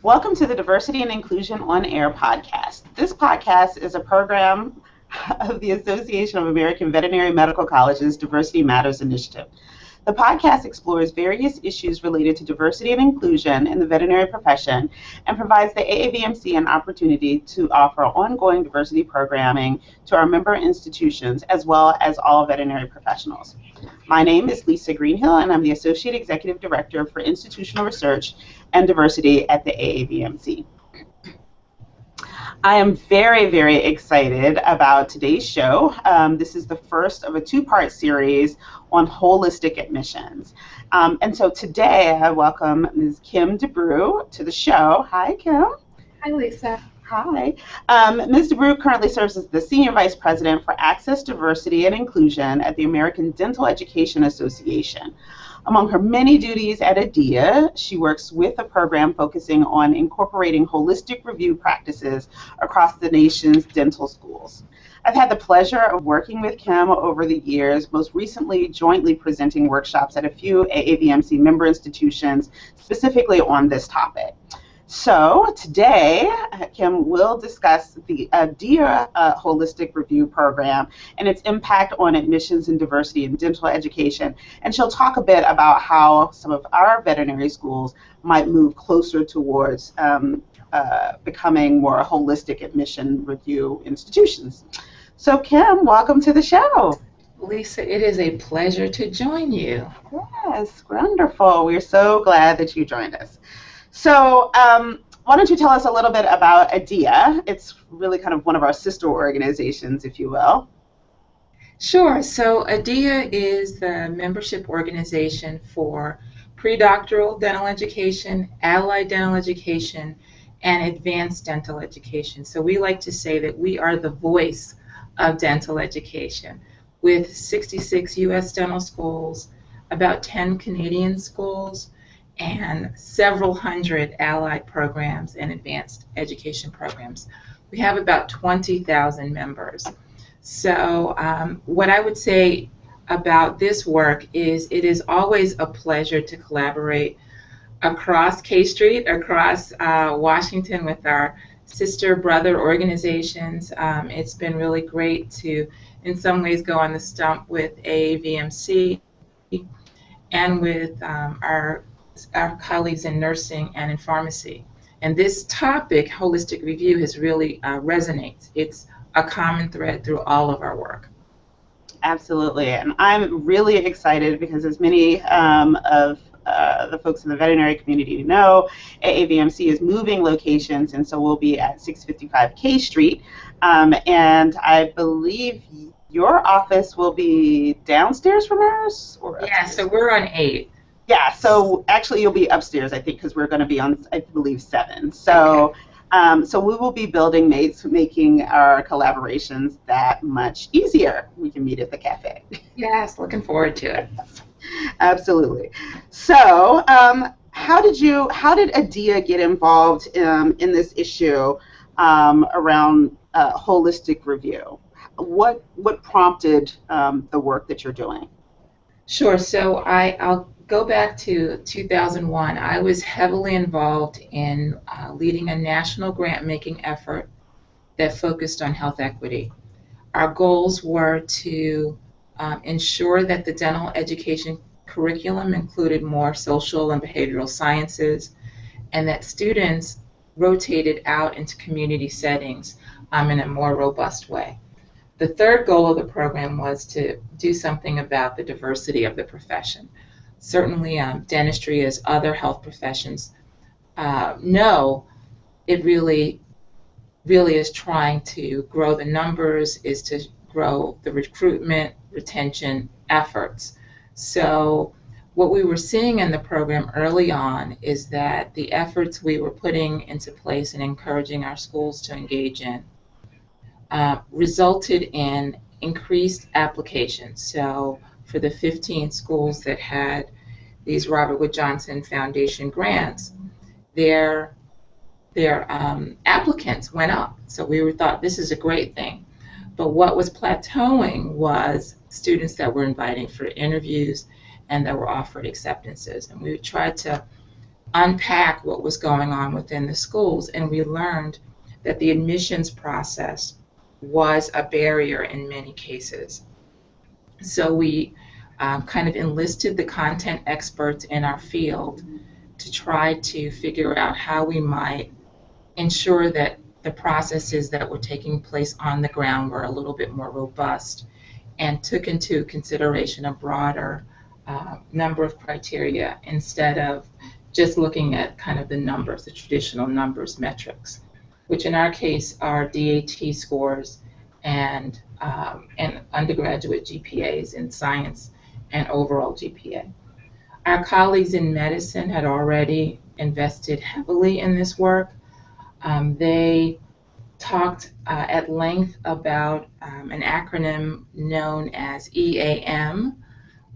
Welcome to the Diversity and Inclusion on Air podcast. This podcast is a program of the Association of American Veterinary Medical Colleges Diversity Matters Initiative. The podcast explores various issues related to diversity and inclusion in the veterinary profession and provides the AAVMC an opportunity to offer ongoing diversity programming to our member institutions as well as all veterinary professionals. My name is Lisa Greenhill, and I'm the Associate Executive Director for Institutional Research and Diversity at the AAVMC. I am very, very excited about today's show. This is the first of a two-part series on holistic admissions. And so today I welcome Ms. Kim DeBrew to the show. Hi, Kim. Hi, Lisa. Hi. Ms. DeBrew currently serves as the Senior Vice President for Access, Diversity, and Inclusion at the American Dental Education Association. Among her many duties at ADEA, she works with a program focusing on incorporating holistic review practices across the nation's dental schools. I've had the pleasure of working with Kim over the years, most recently jointly presenting workshops at a few AAVMC member institutions specifically on this topic. So today, Kim will discuss the ADEA Holistic Review Program and its impact on admissions and diversity in dental education. And she'll talk a bit about how some of our veterinary schools might move closer towards becoming more holistic admission review institutions. So Kim, welcome to the show. Lisa, it is a pleasure to join you. Yes, wonderful. We're so glad that you joined us. So why don't you tell us a little bit about ADEA? It's really kind of one of our sister organizations, if you will. Sure. So ADEA is the membership organization for pre-doctoral dental education, allied dental education, and advanced dental education. So we like to say that we are the voice of dental education, with 66 U.S. dental schools, about 10 Canadian schools, and several hundred allied programs and advanced education programs. We have about 20,000 members. So what I would say about this work is it is always a pleasure to collaborate across K Street, across Washington with our sister brother organizations. It's been really great to, in some ways, go on the stump with AAVMC and with our colleagues in nursing and in pharmacy. And this topic, holistic review, has really resonates. It's a common thread through all of our work. Absolutely, and I'm really excited because as many of the folks in the veterinary community know, AAVMC is moving locations, and so we'll be at 655 K Street, and I believe your office will be downstairs from ours? Or yeah, so we're on 8. Yeah, so actually you'll be upstairs, I think, because we're going to be on, I believe, 7. So, okay. So we will be building mates, making our collaborations that much easier. We can meet at the cafe. Yes, looking forward to it. Absolutely. So, how did ADEA get involved in this issue around holistic review? What prompted the work that you're doing? Sure. So I'll go back to 2001. I was heavily involved in leading a national grant-making effort that focused on health equity. Our goals were to ensure that the dental education curriculum included more social and behavioral sciences, and that students rotated out into community settings in a more robust way. The third goal of the program was to do something about the diversity of the profession. Certainly, dentistry, as other health professions know, it really is trying to grow the numbers, is to grow the recruitment, retention efforts. So what we were seeing in the program early on is that the efforts we were putting into place and encouraging our schools to engage in resulted in increased applications. So for the 15 schools that had these Robert Wood Johnson Foundation grants, their applicants went up. So we thought this is a great thing. But what was plateauing was students that were inviting for interviews and that were offered acceptances. And we tried to unpack what was going on within the schools, and we learned that the admissions process was a barrier in many cases. So we kind of enlisted the content experts in our field to try to figure out how we might ensure that the processes that were taking place on the ground were a little bit more robust and took into consideration a broader number of criteria instead of just looking at kind of the numbers, the traditional numbers metrics, which in our case are DAT scores and undergraduate GPAs in science and overall GPA. Our colleagues in medicine had already invested heavily in this work. They talked at length about an acronym known as EAM,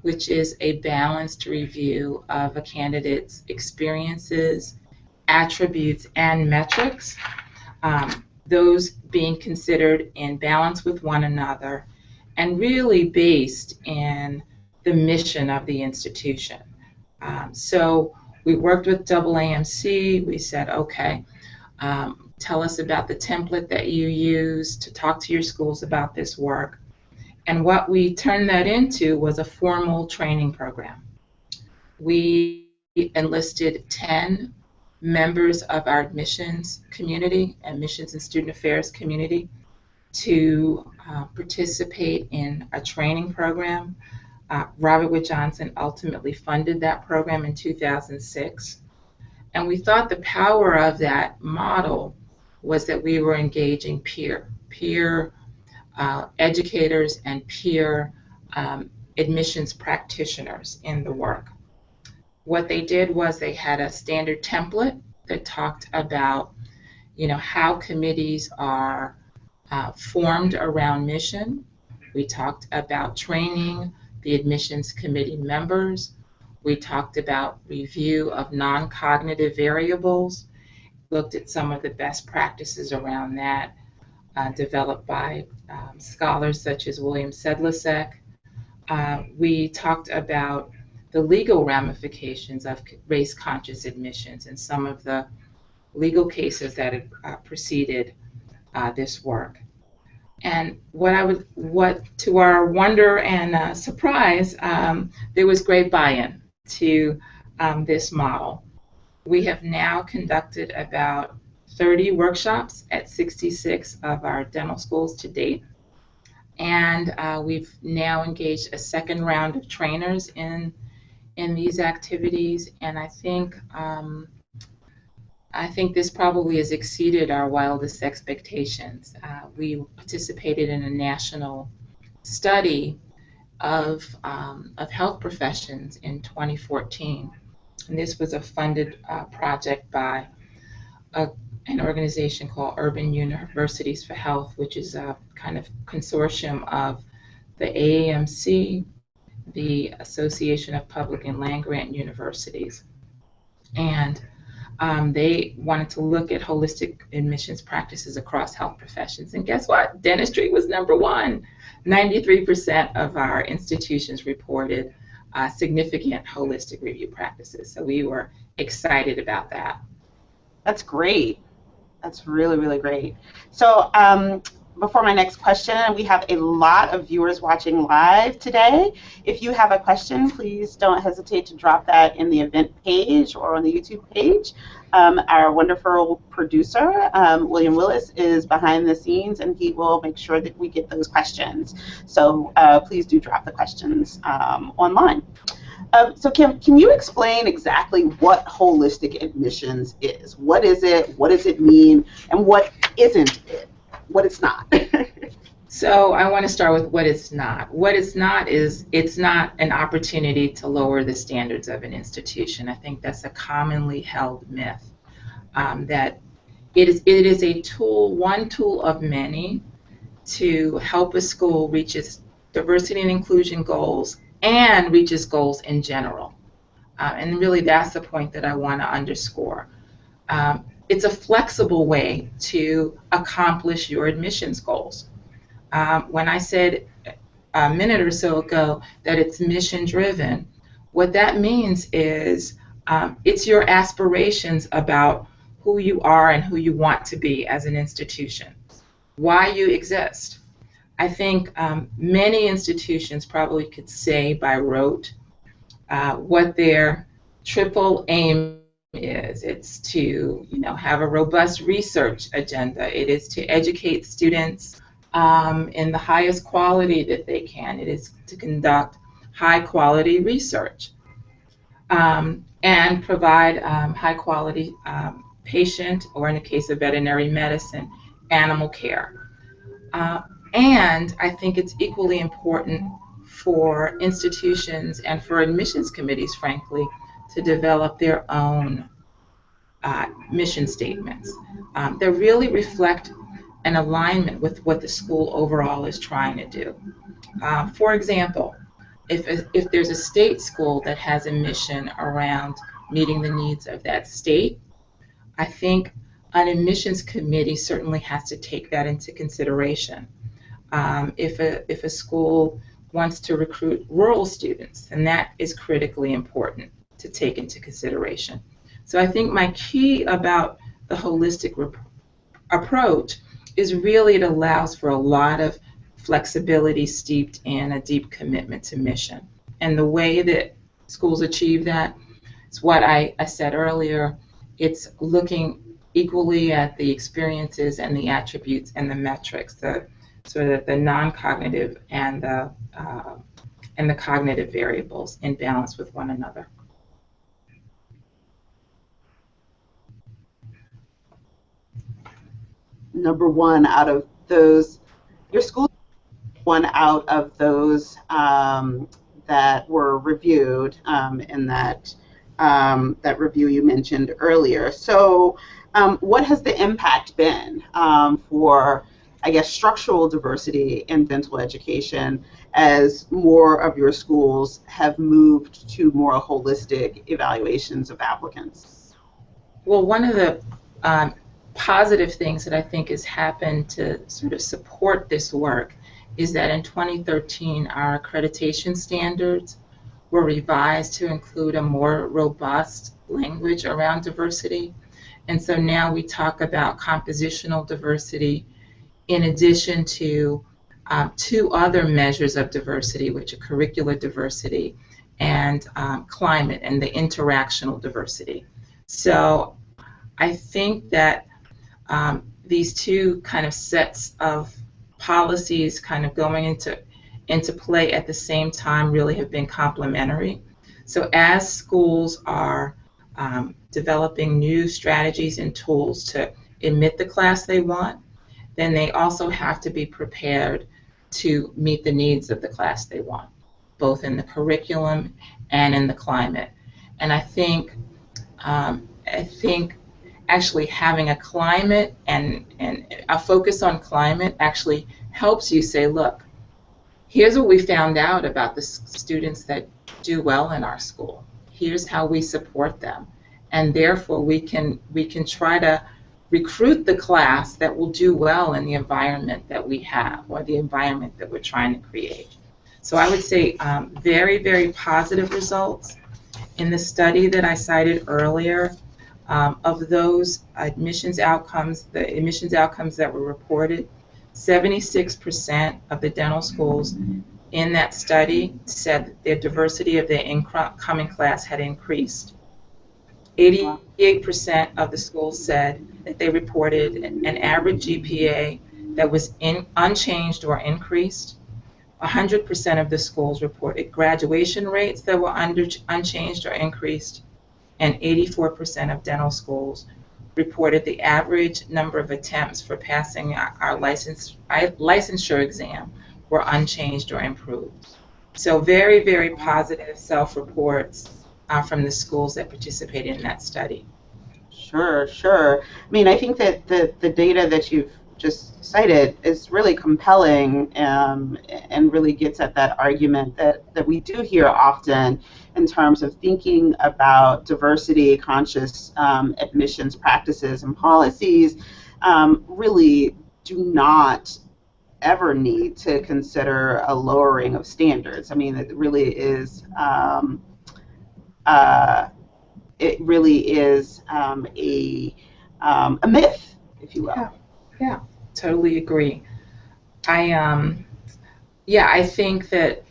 which is a balanced review of a candidate's experiences, attributes, and metrics, those being considered in balance with one another and really based in the mission of the institution. So we worked with AAMC. We said, okay, tell us about the template that you use to talk to your schools about this work. And what we turned that into was a formal training program. We enlisted 10 members of our admissions community, admissions and student affairs community, to participate in a training program. Robert Wood Johnson ultimately funded that program in 2006. And we thought the power of that model was that we were engaging peer educators and peer admissions practitioners in the work. What they did was they had a standard template that talked about, how committees are formed around mission. We talked about training the admissions committee members. We talked about review of non-cognitive variables, looked at some of the best practices around that developed by scholars such as William Sedlicek. We talked about the legal ramifications of race-conscious admissions and some of the legal cases that had preceded this work. And what to our wonder and surprise, there was great buy-in to this model. We have now conducted about 30 workshops at 66 of our dental schools to date. And we've now engaged a second round of trainers in these activities. And I think this probably has exceeded our wildest expectations. We participated in a national study of health professions in 2014. And this was a funded project by an organization called Urban Universities for Health, which is a kind of consortium of the AAMC, the Association of Public and Land-Grant Universities. And they wanted to look at holistic admissions practices across health professions. And guess what? Dentistry was number one. 93% of our institutions reported significant holistic review practices. So we were excited about that. That's great. That's really, really great. So before my next question, we have a lot of viewers watching live today. If you have a question, please don't hesitate to drop that in the event page or on the YouTube page. Our wonderful producer, William Willis, is behind the scenes, and he will make sure that we get those questions. So please do drop the questions online. So Kim, can you explain exactly what holistic admissions is? What is it? What does it mean? And what isn't it? What it's not? So I want to start with what it's not. What it's not is it's not an opportunity to lower the standards of an institution. I think that's a commonly held myth, that it is a tool, one tool of many, to help a school reach its diversity and inclusion goals and reach its goals in general. And really that's the point that I want to underscore. It's a flexible way to accomplish your admissions goals. When I said a minute or so ago that it's mission driven, what that means is It's your aspirations about who you are and who you want to be as an institution, why you exist. I think many institutions probably could say by rote what their triple aim is. It's to, have a robust research agenda. It is to educate students in the highest quality that they can. It is to conduct high quality research and provide high quality patient, or in the case of veterinary medicine, animal care. And I think it's equally important for institutions and for admissions committees, frankly, to develop their own mission statements that really reflect an alignment with what the school overall is trying to do. For example, if there's a state school that has a mission around meeting the needs of that state, I think an admissions committee certainly has to take that into consideration. If a school wants to recruit rural students, and that is critically important to take into consideration. So I think my key about the holistic approach is really it allows for a lot of flexibility steeped in a deep commitment to mission. And the way that schools achieve that is what I said earlier. It's looking equally at the experiences and the attributes and the metrics, the sort of the non-cognitive and the cognitive variables in balance with one another. Number one out of those, your school one out of those that were reviewed in that review you mentioned earlier. So what has the impact been for, I guess, structural diversity in dental education as more of your schools have moved to more holistic evaluations of applicants? Well, one of the positive things that I think has happened to sort of support this work is that in 2013, our accreditation standards were revised to include a more robust language around diversity. And so now we talk about compositional diversity in addition to two other measures of diversity, which are curricular diversity and climate and the interactional diversity. So I think that these two kind of sets of policies kind of going into play at the same time really have been complementary. So as schools are developing new strategies and tools to admit the class they want, then they also have to be prepared to meet the needs of the class they want, both in the curriculum and in the climate. And I think actually having a climate and a focus on climate actually helps you say, look, here's what we found out about the students that do well in our school. Here's how we support them. And therefore we can try to recruit the class that will do well in the environment that we have or the environment that we're trying to create. So I would say very, very positive results. In the study that I cited earlier, of those admissions outcomes, the admissions outcomes that were reported, 76% of the dental schools in that study said that the diversity of their incoming class had increased. 88% of the schools said that they reported an average GPA that was unchanged or increased. 100% of the schools reported graduation rates that were unchanged or increased. And 84% of dental schools reported the average number of attempts for passing our licensure exam were unchanged or improved. So very, very positive self-reports from the schools that participated in that study. Sure. I mean, I think that the data that you've just cited is really compelling and really gets at that argument that we do hear often in terms of thinking about diversity conscious admissions practices and policies really do not ever need to consider a lowering of standards. I mean, it really is it really is a myth, if you will. Yeah, yeah, totally agree. I yeah, I think that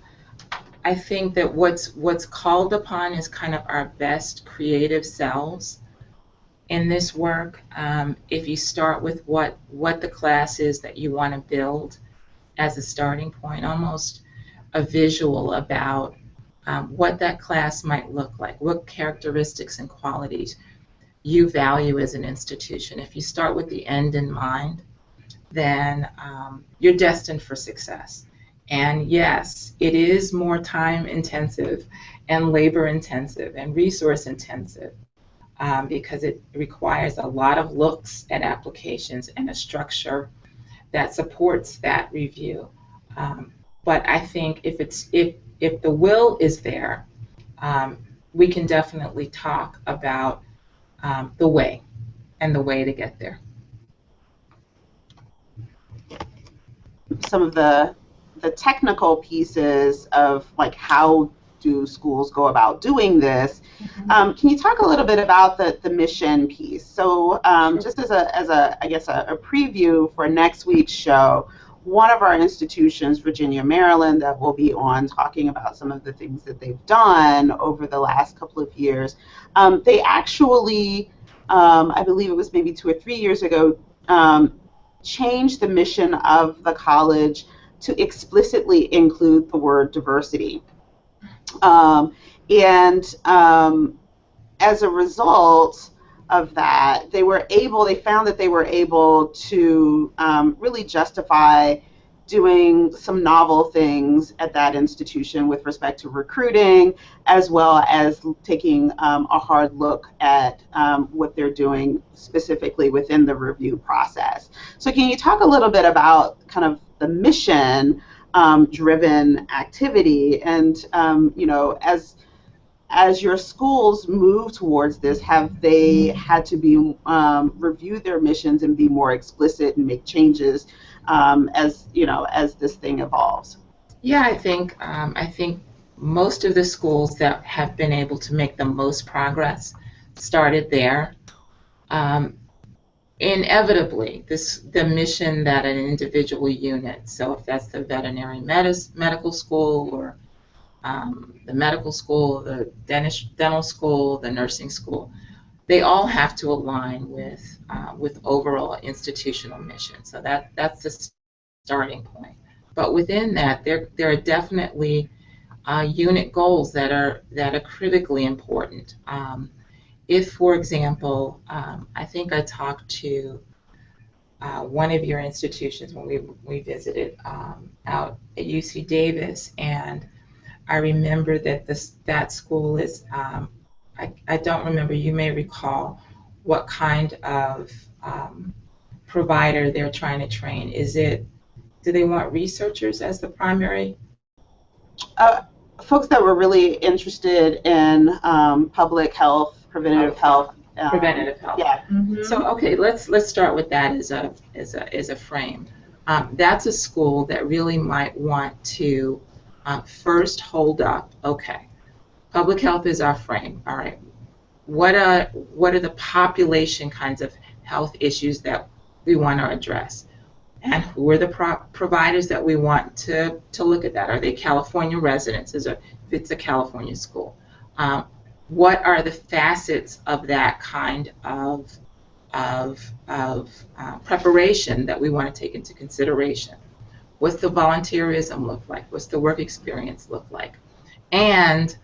what's called upon is kind of our best creative selves in this work. If you start with what the class is that you want to build as a starting point, almost a visual about what that class might look like, what characteristics and qualities you value as an institution. If you start with the end in mind, then you're destined for success. And yes, it is more time intensive and labor intensive and resource intensive because it requires a lot of looks at applications and a structure that supports that review. Um, but I think if the will is there, um, we can definitely talk about the way and the way to get there. Some of the technical pieces of like how do schools go about doing this. Can you talk a little bit about the mission piece? So Sure. just as a I guess a preview for next week's show, one of our institutions, Virginia, Maryland, that will be on talking about some of the things that they've done over the last couple of years. They actually, I believe it was maybe 2 or 3 years ago, changed the mission of the college to explicitly include the word diversity. And as a result of that, they found that they were able to really justify doing some novel things at that institution with respect to recruiting, as well as taking a hard look at what they're doing specifically within the review process. So can you talk a little bit about kind of the mission driven activity and, as your schools move towards this, have they had to be review their missions and be more explicit and make changes as this thing evolves? Yeah, I think most of the schools that have been able to make the most progress started there. Um, Inevitably, the mission that an individual unit, so if that's the veterinary medical school or the medical school, the dental school, the nursing school, they all have to align with overall institutional mission. So that's the starting point. But within that, there are definitely unit goals that are critically important. If, for example, I think I talked to one of your institutions when we visited out at UC Davis, and I remember that that school is, I don't remember, you may recall what kind of provider they're trying to train. Do they want researchers as the primary? uh, Folks that were really interested in public health, preventative health. Preventative health. Yeah. So okay, let's start with that as a frame. That's a school that really might want to first hold up. Okay, public health is our frame. All right, what are the population kinds of health issues that we want to address? And who are the providers that we want to look at that? Are they California residents? If it's a California school, what are the facets of that kind of preparation that we want to take into consideration? What's the volunteerism look like? What's the work experience look like? And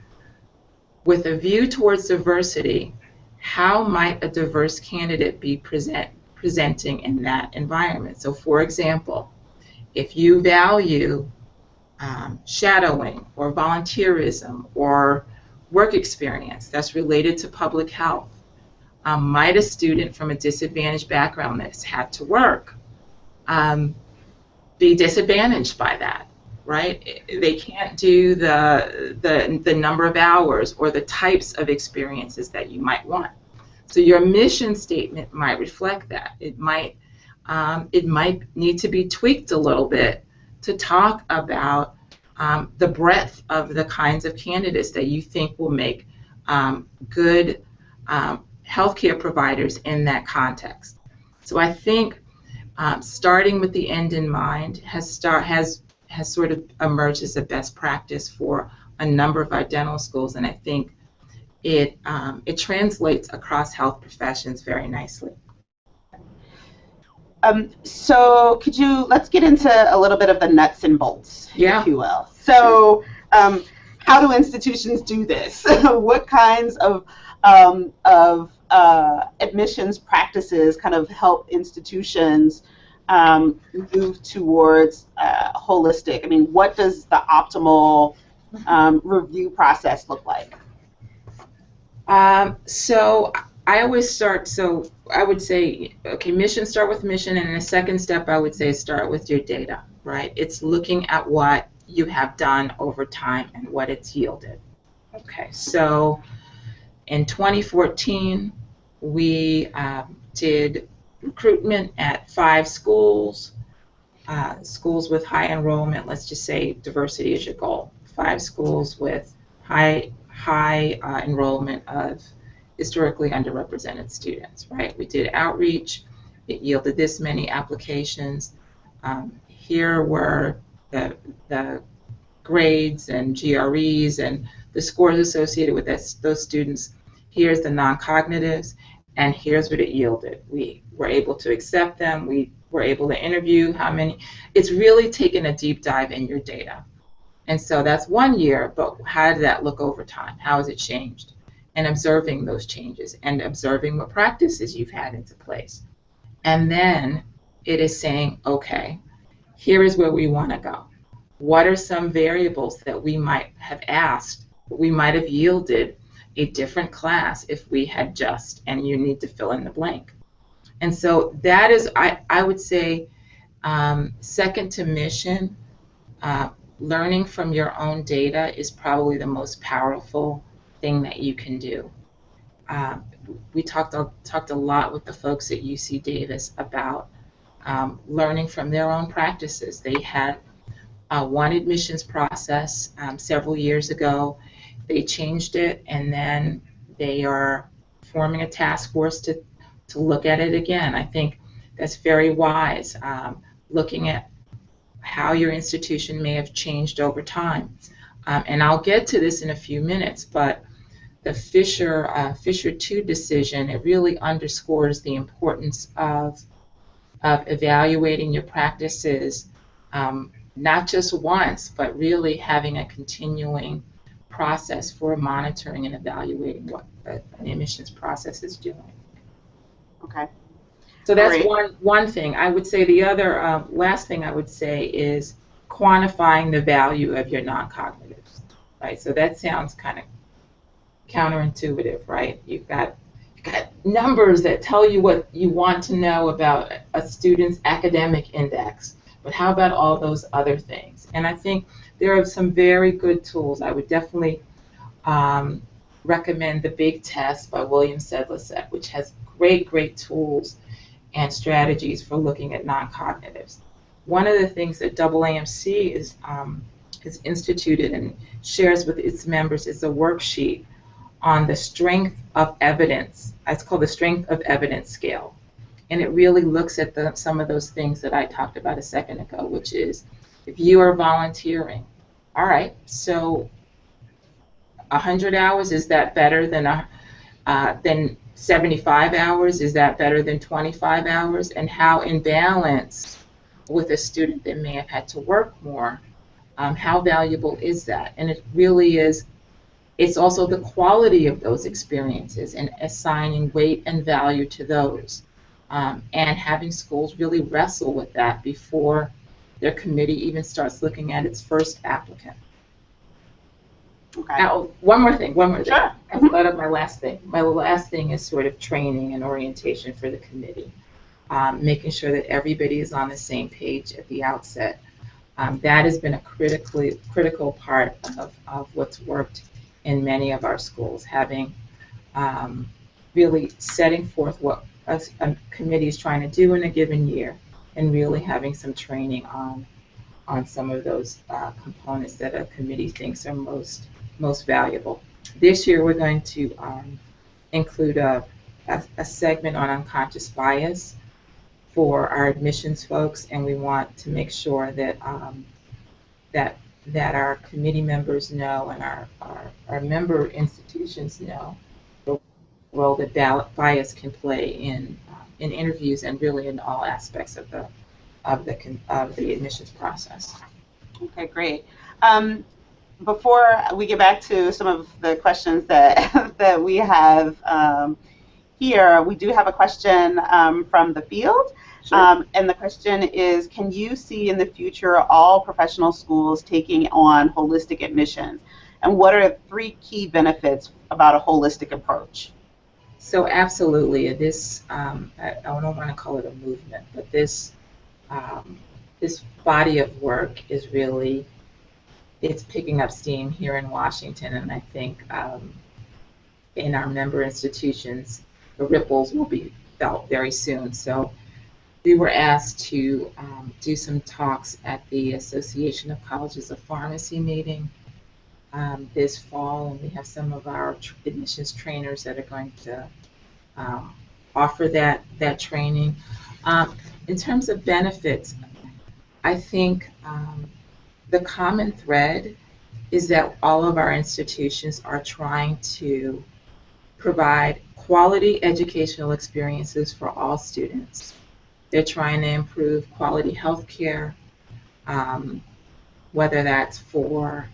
with a view towards diversity, how might a diverse candidate be presenting in that environment? So for example, if you value shadowing or volunteerism or work experience that's related to public health, might a student from a disadvantaged background that's had to work be disadvantaged by that, right? They can't do the number of hours or the types of experiences that you might want. So your mission statement might reflect that. It might need to be tweaked a little bit to talk about the breadth of the kinds of candidates that you think will make good healthcare providers in that context. So I think starting with the end in mind has sort of emerged as a best practice for a number of our dental schools, and I think it translates across health professions very nicely. So let's get into a little bit of the nuts and bolts, if you will. So how do institutions do this? What kinds of admissions practices kind of help institutions move towards holistic? I mean, what does the optimal review process look like? So I always start, so I would say, okay, mission, start with mission, and in the second step, I would say start with your data, right? It's looking at what you have done over time and what it's yielded. Okay, so in 2014, we did recruitment at 5 schools, schools with high enrollment. Let's just say diversity is your goal. 5 schools with high enrollment of historically underrepresented students, right? We did outreach. It yielded this many applications. Here were the grades and GREs and the scores associated with those students. Here's the non-cognitives, and here's what it yielded. We were able to accept them. We were able to interview how many. It's really taken a deep dive in your data. And so that's 1 year, but how did that look over time? How has it changed? And observing those changes and observing what practices you've had into place. And then it is saying, okay, here is where we want to go. What are some variables that we might have asked, we might have yielded a different class if we had just, and you need to fill in the blank. And so that is, I would say, second to mission, learning from your own data is probably the most powerful thing that you can do. We talked a lot with the folks at UC Davis about learning from their own practices. They had one admissions process several years ago. They changed it, and then they are forming a task force to look at it again. I think that's very wise, looking at how your institution may have changed over time. And I'll get to this in a few minutes, but the Fisher 2 decision, it really underscores the importance of evaluating your practices, not just once, but really having a continuing process for monitoring and evaluating what an admissions process is doing. Okay. So that's one thing. I would say the other last thing I would say is quantifying the value of your non-cognitives, right? So that sounds kind of counterintuitive, right? You've got numbers that tell you what you want to know about a student's academic index, but how about all those other things? And I think there are some very good tools. I would definitely recommend the Big Test by William Sedlacek, which has great tools and strategies for looking at non-cognitives. One of the things that AAMC is instituted and shares with its members is a worksheet on the strength of evidence. It's called the Strength of Evidence Scale. And it really looks at some of those things that I talked about a second ago, which is if you are volunteering, all right, so 100 hours, is that better than 75 hours? Is that better than 25 hours? And how in balance with a student that may have had to work more, how valuable is that? And it really is, it's also the quality of those experiences and assigning weight and value to those, and having schools really wrestle with that before their committee even starts looking at its first applicant. Okay. Now, one more thing. Sure. I thought of my last thing. My last thing is sort of training and orientation for the committee, making sure that everybody is on the same page at the outset. That has been a critical part of what's worked in many of our schools, having really setting forth what a committee is trying to do in a given year, and really having some training on some of those components that a committee thinks are most valuable. This year we're going to include a segment on unconscious bias for our admissions folks, and we want to make sure that that our committee members know and our member institutions know the role that bias can play in interviews and really in all aspects of the admissions process. Okay, great. Before we get back to some of the questions that that we have here, we do have a question from the field. Sure. And the question is, can you see in the future all professional schools taking on holistic admissions? And what are 3 key benefits about a holistic approach? So absolutely, this I don't want to call it a movement, but this body of work is really, it's picking up steam here in Washington, and I think in our member institutions, the ripples will be felt very soon. So we were asked to do some talks at the Association of Colleges of Pharmacy meeting this fall, and we have some of our admissions trainers that are going to offer that training. In terms of benefits, I think the common thread is that all of our institutions are trying to provide quality educational experiences for all students. They're trying to improve quality health care, whether that's for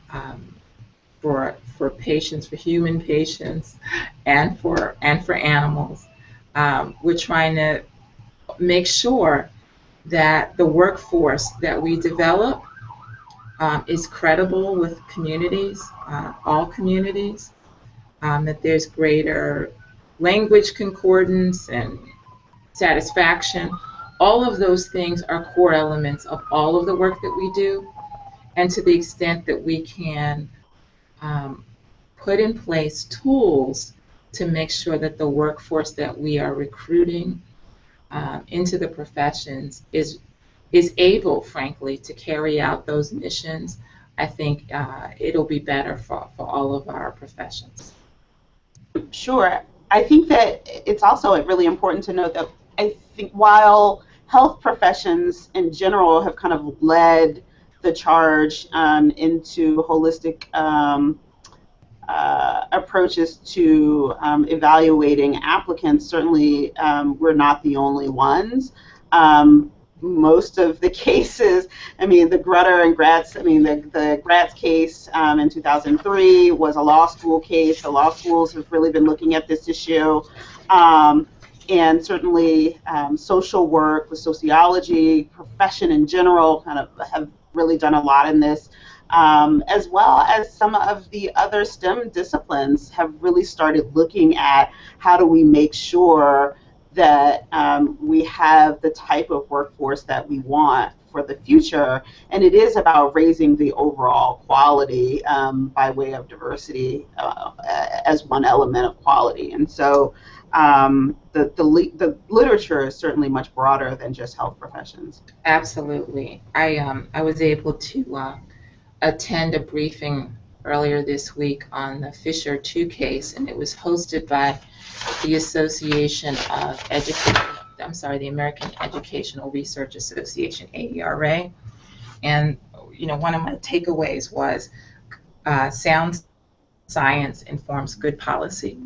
patients, for human patients, and for animals. We're trying to make sure that the workforce that we develop is credible with communities, all communities, that there's greater language concordance and satisfaction. All of those things are core elements of all of the work that we do. And to the extent that we can put in place tools to make sure that the workforce that we are recruiting into the professions is able, frankly, to carry out those missions, I think it'll be better for all of our professions. Sure. I think that it's also really important to note that I think while health professions in general have kind of led the charge into holistic approaches to evaluating applicants, certainly we're not the only ones. Most of the cases, I mean, the Grutter and Gratz, I mean, the Gratz case in 2003 was a law school case. The law schools have really been looking at this issue. And certainly social work, the sociology profession in general kind of have really done a lot in this, as well as some of the other STEM disciplines have really started looking at how do we make sure that we have the type of workforce that we want for the future. And it is about raising the overall quality by way of diversity as one element of quality. And so the literature is certainly much broader than just health professions. Absolutely. I was able to attend a briefing earlier this week on the Fisher 2 case, and it was hosted by the Association of the American Educational Research Association, ADEA. And one of my takeaways was sound science informs good policy.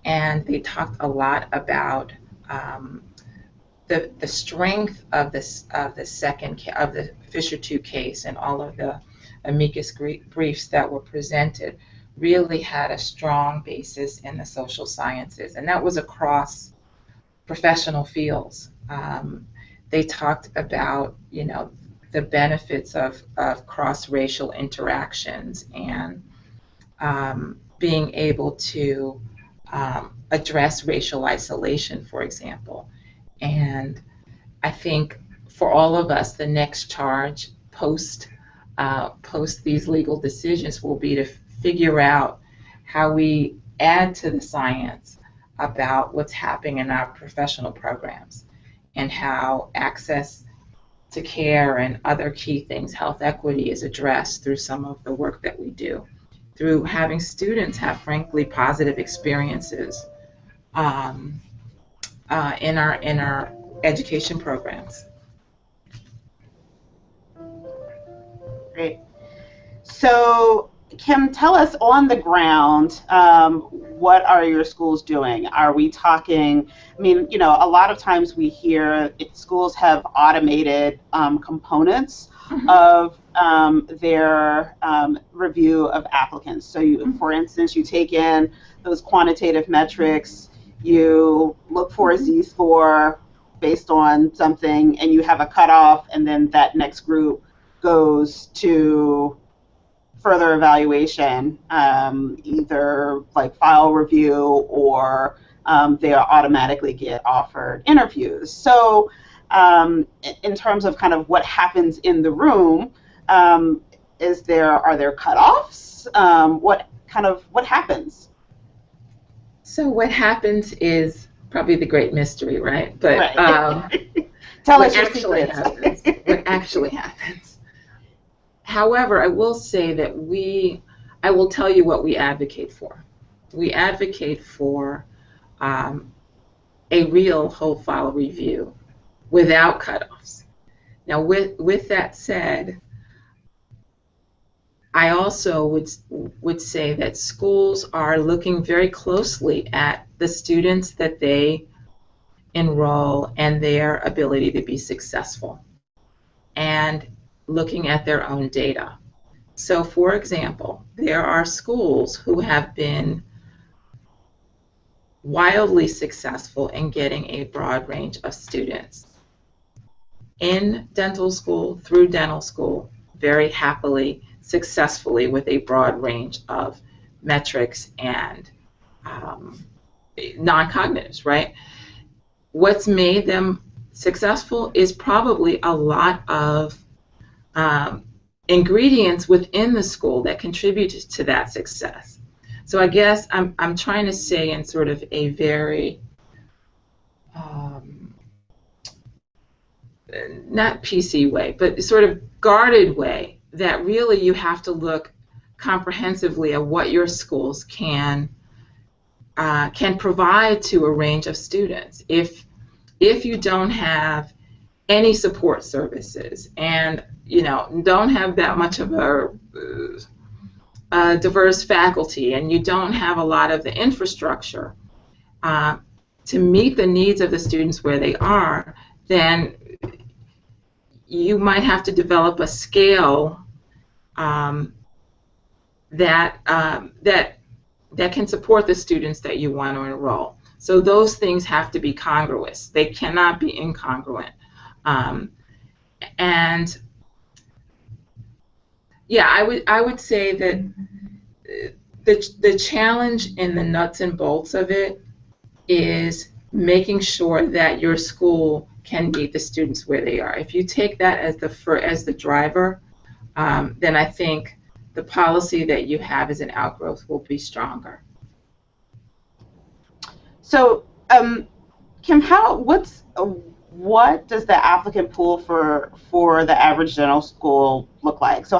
And they talked a lot about the strength of the Fisher 2 case, and all of the amicus briefs that were presented really had a strong basis in the social sciences, and that was across professional fields. They talked about the benefits of cross-racial interactions and being able to address racial isolation, for example. And I think for all of us, the next charge post these legal decisions will be to figure out how we add to the science about what's happening in our professional programs and how access to care and other key things, health equity, is addressed through some of the work that we do, through having students have, frankly, positive experiences um, in our education programs. Great. So, Kim, tell us on the ground, what are your schools doing? Are we talking, I mean, you know, a lot of times we hear if schools have automated components Mhm. of their review of applicants. So, you, for instance, you take in those quantitative metrics, you look for a Mhm. Z-score based on something, and you have a cutoff, and then that next group goes to further evaluation, either like file review or they automatically get offered interviews. So, in terms of kind of what happens in the room, are there cutoffs? What happens? So what happens is probably the great mystery, right? But Right. Tell what us your actually secrets. happens, what actually happens. However, I will say that I will tell you what we advocate for. We advocate for um, a real whole file review without cutoffs. Now, with that said, I also would say that schools are looking very closely at the students that they enroll and their ability to be successful, and looking at their own data. So, for example, there are schools who have been wildly successful in getting a broad range of students in dental school, through dental school, very happily, successfully, with a broad range of metrics and um, non-cognitives, right? What's made them successful is probably a lot of um, ingredients within the school that contributed to that success. So I guess I'm trying to say in sort of a very um, not PC way, but sort of guarded way, that really you have to look comprehensively at what your schools can provide to a range of students. If you don't have any support services, and don't have that much of a diverse faculty, and you don't have a lot of the infrastructure uh, to meet the needs of the students where they are, then you might have to develop a scale um, that can support the students that you want to enroll. So those things have to be congruous. They cannot be incongruent. Um, and yeah, I would say that the challenge in the nuts and bolts of it is making sure that your school can meet the students where they are. If you take that as the driver, then I think the policy that you have as an outgrowth will be stronger. So, Kim, what does the applicant pool for the average dental school look like? So,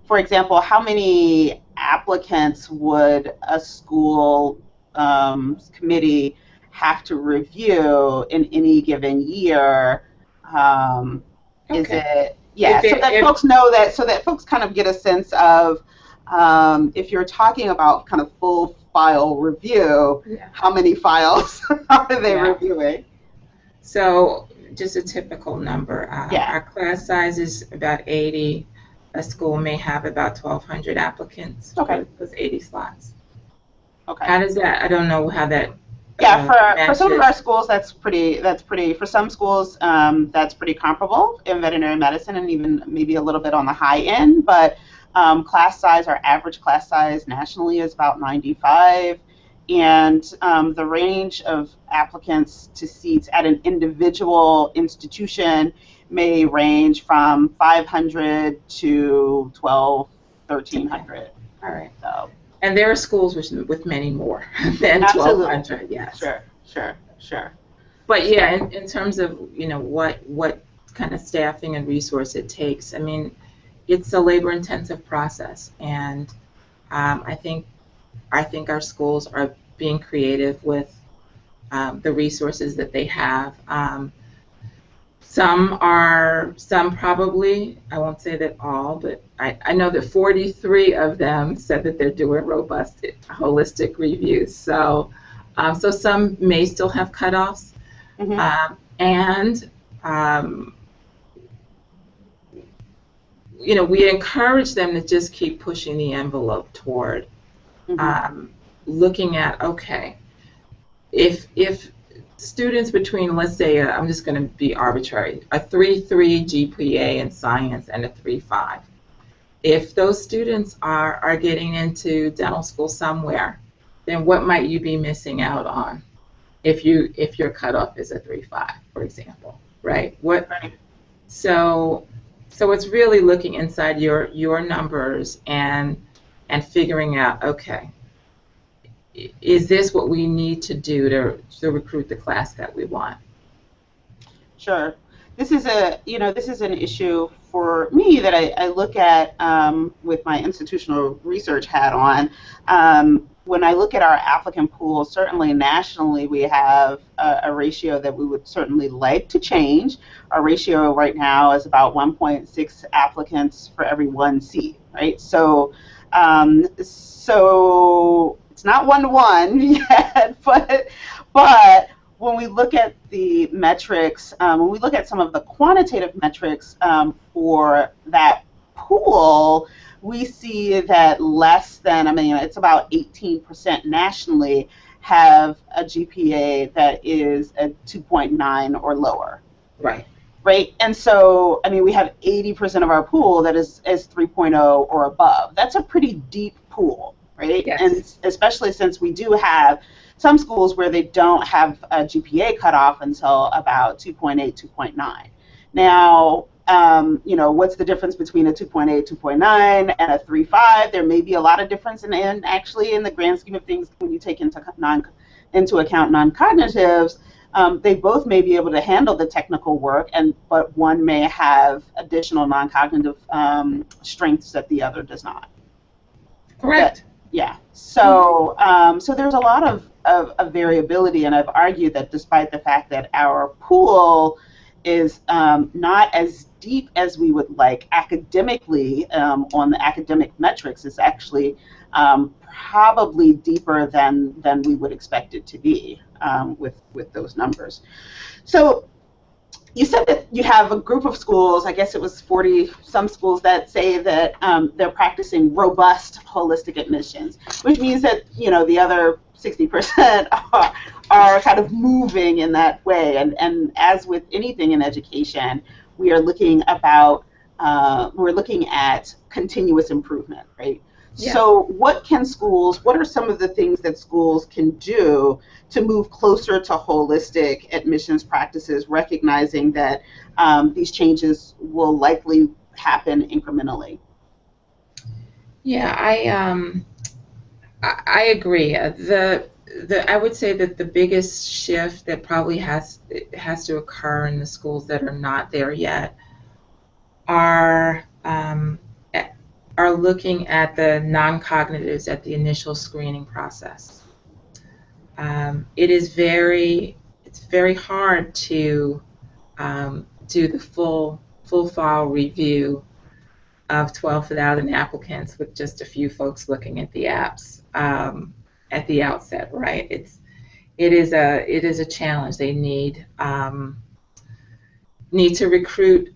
for example, how many applicants would a school committee have to review in any given year? Um, is Okay. it, yeah, If so it, that if folks know that, so that folks kind of get a sense of if you're talking about kind of full file review, Yeah. how many files are they Yeah. reviewing? So just a typical number. Yeah. Our class size is about 80. A school may have about 1,200 applicants Okay. for those 80 slots. Okay. How does that? I don't know how that Yeah, for some of our matches. schools, that's pretty. For some schools, that's pretty comparable in veterinary medicine, and even maybe a little bit on the high end. But class size, our average class size nationally is about 95, and the range of applicants to seats at an individual institution may range from 500 to 12, Okay. 1,300. All right. So And there are schools with many more than absolutely, 1,200. Yes. sure. But So, yeah, in terms of what kind of staffing and resource it takes, I mean, it's a labor-intensive process, and I think our schools are being creative with the resources that they have. Some probably, I won't say that all, but I know that 43 of them said that they're doing robust holistic reviews. So some may still have cutoffs. Mm-hmm. And we encourage them to just keep pushing the envelope toward Mm-hmm. looking at, okay, if students between, let's say, I'm just going to be arbitrary, a 3.3 GPA in science and a 3.5. If those students are getting into dental school somewhere, then what might you be missing out on if your cutoff is a 3.5, for example, right? Right. So it's really looking inside your numbers and figuring out, okay, is this what we need to do to recruit the class that we want? Sure. This is an issue for me that I look at with my institutional research hat on. When I look at our applicant pool, certainly nationally, we have a ratio that we would certainly like to change. Our ratio right now is about 1.6 applicants for every one seat, right? So it's not 1 to 1 yet, but when we look at the metrics, when we look at some of the quantitative metrics for that pool, we see that less than, I mean, it's about 18% nationally have a GPA that is a 2.9 or lower. Right. Right. And so, I mean, we have 80% of our pool that is 3.0 or above. That's a pretty deep pool, right? Yes. And especially since we do have some schools where they don't have a GPA cutoff until about 2.8, 2.9. Now, what's the difference between a 2.8, 2.9 and a 3.5? There may be a lot of difference in actually in the grand scheme of things when you take into account non-cognitives. They both may be able to handle the technical work, but one may have additional non-cognitive strengths that the other does not. Correct. Yeah. So there's a lot of variability, and I've argued that despite the fact that our pool is not as deep as we would like academically on the academic metrics, is actually probably deeper than we would expect it to be with those numbers. So you said that you have a group of schools, I guess it was 40 some schools, that say that they're practicing robust holistic admissions, which means that the other 60% are kind of moving in that way. And as with anything in education, we are looking at continuous improvement, right? Yeah. So what are some of the things that schools can do to move closer to holistic admissions practices, recognizing that these changes will likely happen incrementally? Yeah, I agree. I would say that the biggest shift that probably has to occur in the schools that are not there yet are looking at the non-cognitives at the initial screening process. It's very hard to do the full file review of 12,000 applicants with just a few folks looking at the apps at the outset, right? It is a challenge. They need to recruit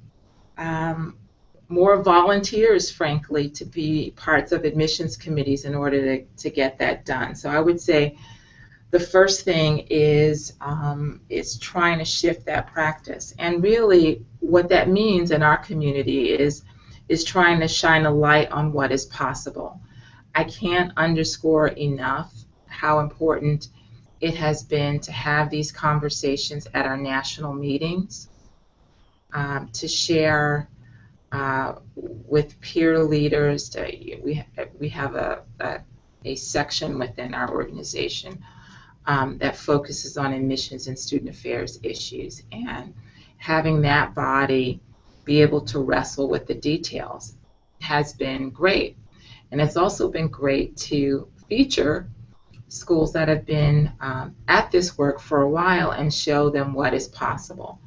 more volunteers, frankly, to be parts of admissions committees in order to get that done. So I would say the first thing is trying to shift that practice. And really what that means in our community is trying to shine a light on what is possible. I can't underscore enough how important it has been to have these conversations at our national meetings, to share with peer leaders. We have a section within our organization that focuses on admissions and student affairs issues, and having that body be able to wrestle with the details has been great. And it's also been great to feature schools that have been at this work for a while and show them what is possible.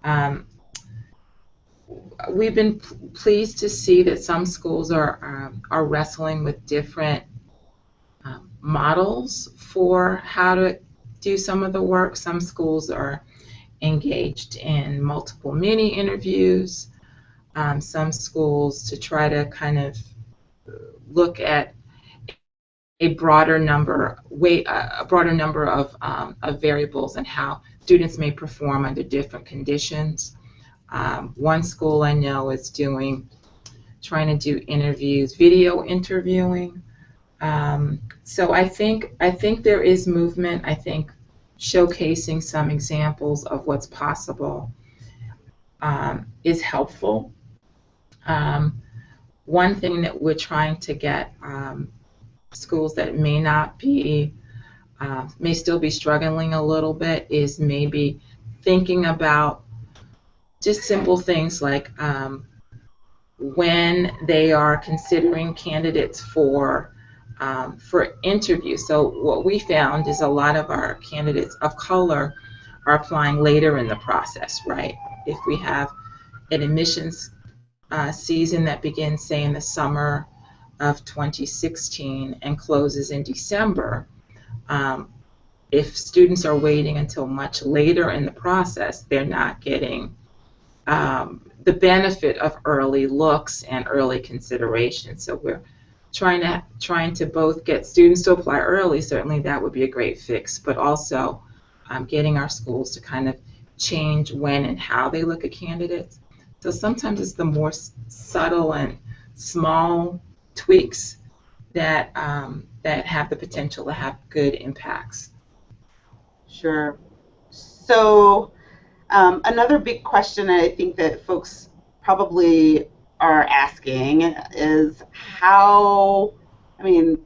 Um, we've been pleased to see that some schools are wrestling with different models for how to do some of the work. Some schools are engaged in multiple mini interviews. Some schools to try to kind of look at a broader number of variables and how students may perform under different conditions. One school I know is trying to do interviews, video interviewing. So I think there is movement. I think showcasing some examples of what's possible is helpful. One thing that we're trying to get schools that may still be struggling a little bit is maybe thinking about just simple things like when they are considering candidates for interview. So what we found is a lot of our candidates of color are applying later in the process, right? If we have an admissions season that begins, say, in the summer of 2016 and closes in December, if students are waiting until much later in the process, they're not getting the benefit of early looks and early consideration. So we're trying to both get students to apply early. Certainly that would be a great fix, but also getting our schools to kind of change when and how they look at candidates. So sometimes it's the more subtle and small tweaks that have the potential to have good impacts. Sure. So another big question I think that folks probably are asking is how, I mean,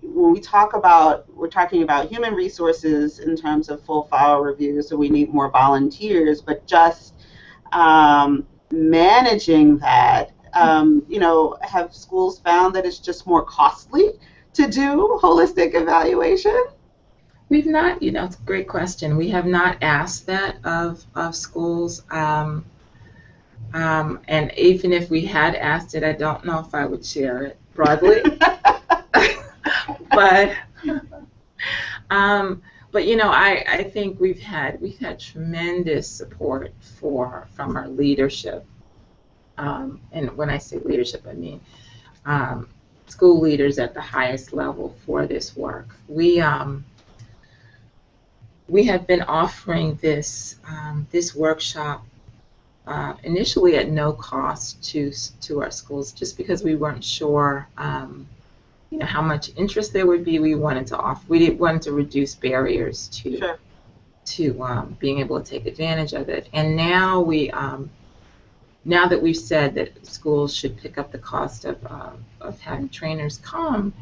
when we're talking about human resources in terms of full file review, so we need more volunteers, but just managing that, have schools found that it's just more costly to do holistic evaluation? We've not, it's a great question. We have not asked that of schools. And even if we had asked it, I don't know if I would share it broadly. But I think we've had tremendous support from our leadership. And when I say leadership, I mean school leaders at the highest level for this work. We have been offering this workshop initially at no cost to our schools, just because we weren't sure how much interest there would be. We wanted to reduce barriers to being able to take advantage of it. And now now that we've said that schools should pick up the cost of having trainers come,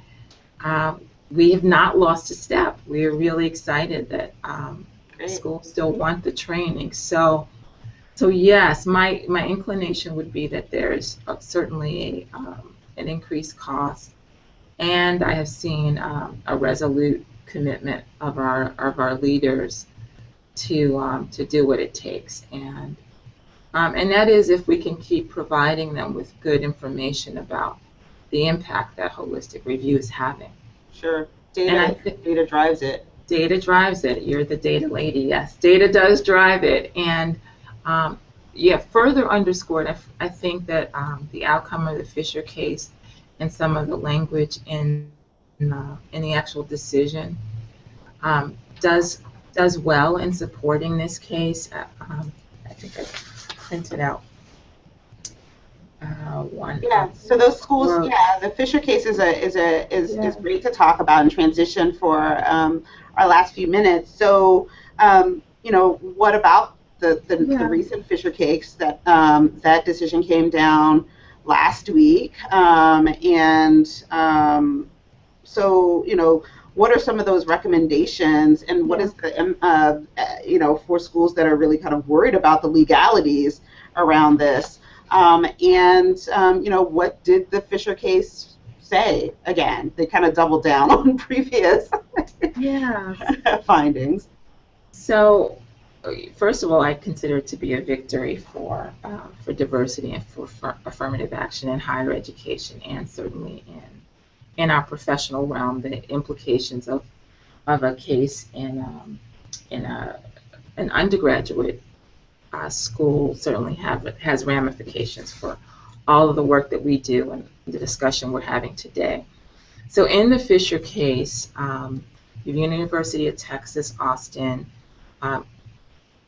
we have not lost a step. We are really excited that schools still want the training. So yes, my inclination would be that there's certainly an increased cost, and I have seen a resolute commitment of our leaders to do what it takes, and that is if we can keep providing them with good information about the impact that holistic review is having. Sure, data drives it. Data drives it. You're the data lady. Yes, data does drive it, and further underscored, I think that the outcome of the Fisher case and some of the language in the actual decision does well in supporting this case. I think I printed out one. Yeah. So those schools, the Fisher case is great to talk about and transition for our last few minutes. So what about the recent Fisher case that decision came down last week, so what are some of those recommendations, and what is the for schools that are really kind of worried about the legalities around this, what did the Fisher case say? Again, they kind of doubled down on previous Yeah. findings. So, first of all, I consider it to be a victory for diversity and for affirmative action in higher education, and certainly in our professional realm. The implications of a case in an undergraduate school certainly has ramifications for all of the work that we do and the discussion we're having today. So in the Fisher case, the University of Texas, Austin um,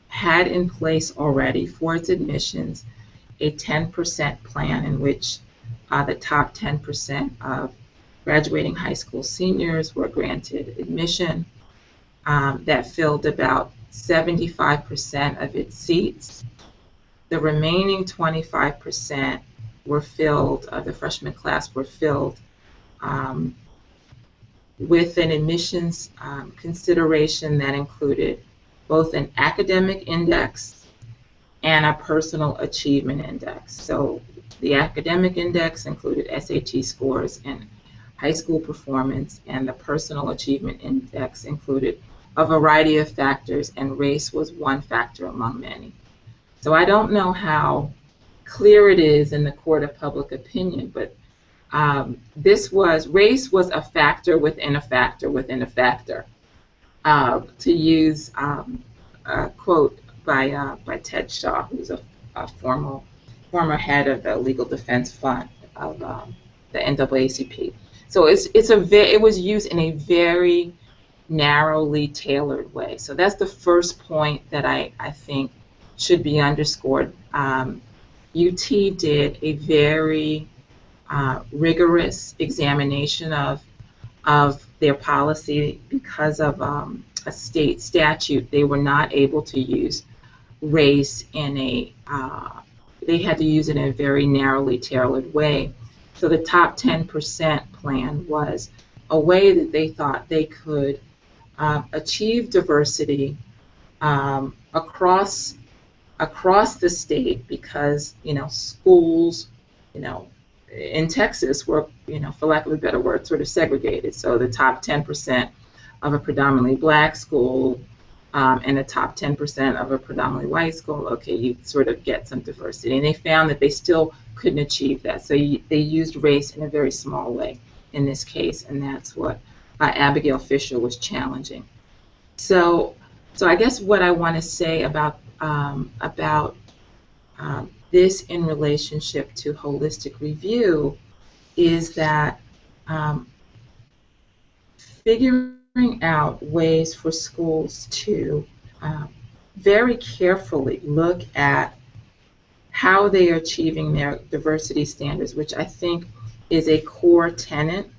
had in place already for its admissions a 10% plan in which the top 10% of graduating high school seniors were granted admission that filled about 75% of its seats. The remaining 25% were filled, the freshman class were filled um, with an admissions consideration that included both an academic index and a personal achievement index. So the academic index included SAT scores and high school performance, and the personal achievement index included a variety of factors, and race was one factor among many. So I don't know how clear it is in the court of public opinion, but race was a factor within a factor within a factor. To use a quote by Ted Shaw, who's a former head of the Legal Defense Fund of the NAACP. So it was used in a very narrowly tailored way. So that's the first point that I think should be underscored. UT did a very rigorous examination of their policy. Because of a state statute. They were not able to use race they had to use it in a very narrowly tailored way. So the top 10% plan was a way that they thought they could achieve diversity across the state, because schools in Texas were, for lack of a better word, sort of segregated. So the top 10% of a predominantly black school and the top 10% of a predominantly white school, okay, you sort of get some diversity. And they found that they still couldn't achieve that. So they used race in a very small way in this case, and that's what Abigail Fisher was challenging. So I guess what I want to say about this in relationship to holistic review is that figuring out ways for schools to very carefully look at how they are achieving their diversity standards, which I think is a core tenet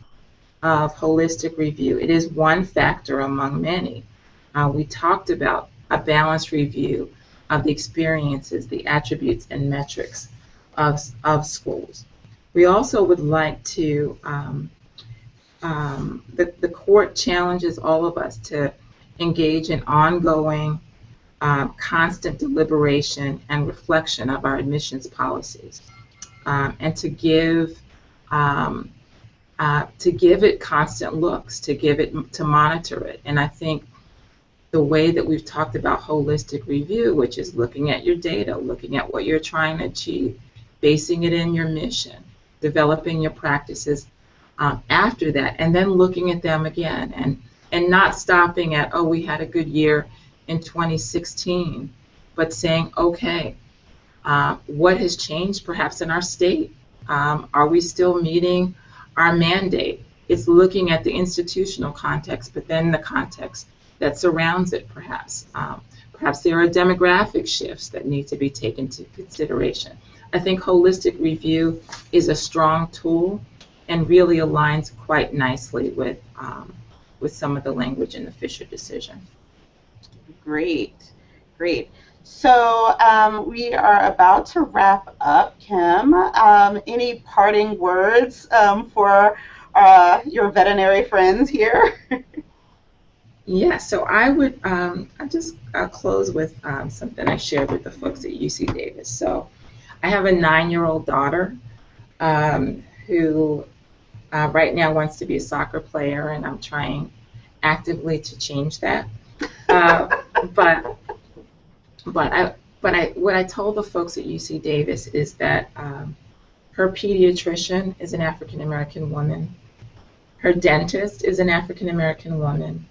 of holistic review. It is one factor among many. We talked about a balanced review of the experiences, the attributes, and metrics of schools. We also would like to, the court challenges all of us to engage in ongoing, constant deliberation and reflection of our admissions policies, and to give it constant looks, to monitor it. And I think the way that we've talked about holistic review, which is looking at your data, looking at what you're trying to achieve, basing it in your mission, developing your practices after that, and then looking at them again, and not stopping at, oh, we had a good year in 2016, but saying, okay, what has changed perhaps in our state? Are we still meeting our mandate? It's looking at the institutional context, but then the context that surrounds it, perhaps. Perhaps there are demographic shifts that need to be taken into consideration. I think holistic review is a strong tool and really aligns quite nicely with some of the language in the Fisher decision. Great. So we are about to wrap up, Kim. Any parting words for your veterinary friends here? Yeah, so I would just close with something I shared with the folks at UC Davis. So I have a 9-year-old daughter who right now wants to be a soccer player, and I'm trying actively to change that. Uh, but what I told the folks at UC Davis is that her pediatrician is an African American woman, her dentist is an African American woman,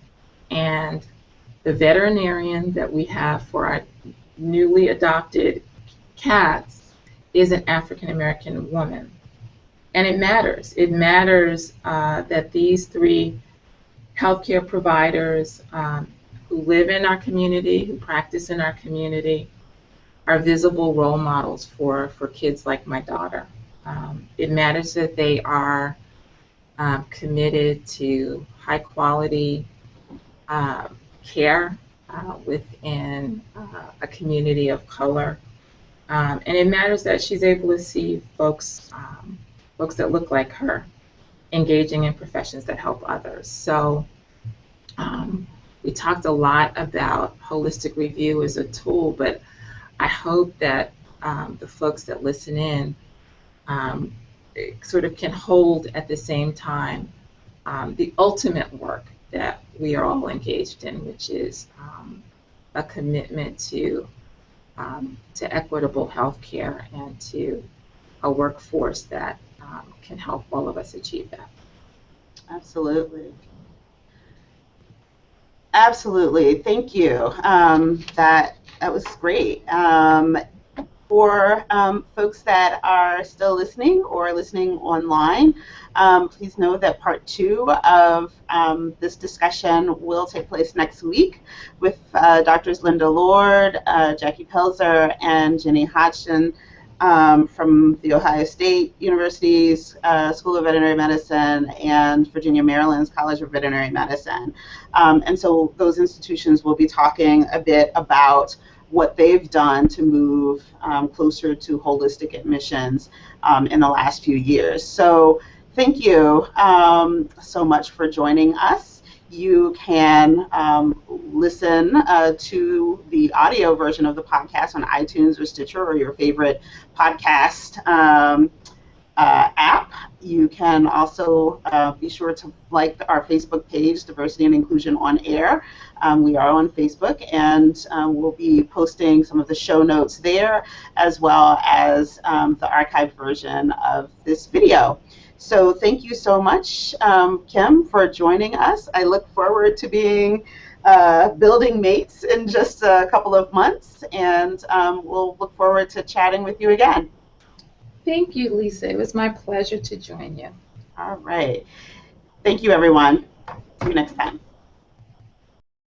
and the veterinarian that we have for our newly adopted cats is an African American woman. And it matters. It matters that these three healthcare providers who live in our community, who practice in our community, are visible role models for kids like my daughter. It matters that they are committed to high quality care within a community of color. And it matters that she's able to see folks that look like her engaging in professions that help others. So we talked a lot about holistic review as a tool, but I hope that the folks that listen in sort of can hold at the same time the ultimate work that we are all engaged in, which is a commitment to equitable health care and to a workforce that can help all of us achieve that. Absolutely. Absolutely. Thank you. That was great. For folks that are still listening or listening online, please know that part 2 of this discussion will take place next week with Drs. Linda Lord, Jackie Pelzer, and Jenny Hodgson from the Ohio State University's School of Veterinary Medicine and Virginia Maryland's College of Veterinary Medicine. And so those institutions will be talking a bit about what they've done to move closer to holistic admissions in the last few years. So thank you so much for joining us. You can listen to the audio version of the podcast on iTunes or Stitcher or your favorite podcast app. You can also be sure to like our Facebook page, Diversity and Inclusion on Air. We are on Facebook, and we'll be posting some of the show notes there, as well as the archived version of this video. So thank you so much, Kim, for joining us. I look forward to being building mates in just a couple of months, and we'll look forward to chatting with you again. Thank you, Lisa. It was my pleasure to join you. All right. Thank you, everyone. See you next time.